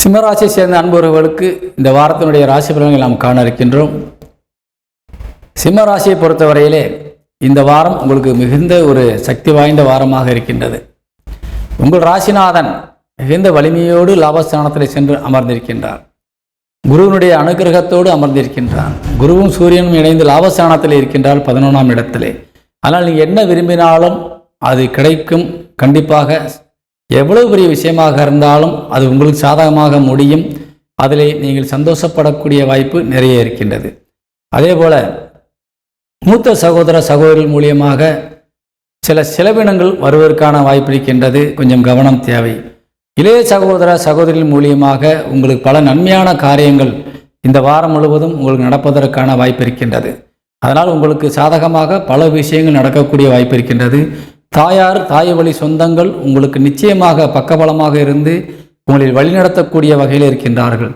சிம்மராசியை சேர்ந்த அன்புறவுகளுக்கு இந்த வாரத்தினுடைய ராசி பலன்களை நாம் காண இருக்கின்றோம். சிம்மராசியை பொறுத்தவரையிலே இந்த வாரம் உங்களுக்கு மிகுந்த ஒரு சக்தி வாய்ந்த வாரமாக இருக்கின்றது. உங்கள் ராசிநாதன் மிகுந்த வலிமையோடு லாபஸ்தானத்தில் சென்று அமர்ந்திருக்கின்றார். குருவினுடைய அனுகிரகத்தோடு அமர்ந்திருக்கின்றார். குருவும் சூரியனும் இணைந்து லாபஸ்தானத்தில் இருக்கின்றால் 11ஆம் இடத்திலே. ஆனால் நீங்கள் என்ன விரும்பினாலும் அது கிடைக்கும். கண்டிப்பாக எவ்வளவு பெரிய விஷயமாக இருந்தாலும் அது உங்களுக்கு சாதகமாக முடியும். அதிலே நீங்கள் சந்தோஷப்படக்கூடிய வாய்ப்பு நிறைய இருக்கின்றது. அதே போல மூத்த சகோதர சகோதரிகள் மூலியமாக சில செலவினங்கள் வருவதற்கான வாய்ப்பு இருக்கின்றது. கொஞ்சம் கவனம் தேவை. இளைய சகோதர சகோதரிகள் மூலியமாக உங்களுக்கு பல நன்மையான காரியங்கள் இந்த வாரம் முழுவதும் உங்களுக்கு நடப்பதற்கான வாய்ப்பு இருக்கின்றது. அதனால் உங்களுக்கு சாதகமாக பல விஷயங்கள் நடக்கக்கூடிய வாய்ப்பு இருக்கின்றது. தாயார் தாய் வழி சொந்தங்கள் உங்களுக்கு நிச்சயமாக பக்கபலமாக இருந்து உங்களை வழிநடத்தக்கூடிய வகையில் இருக்கின்றார்கள்.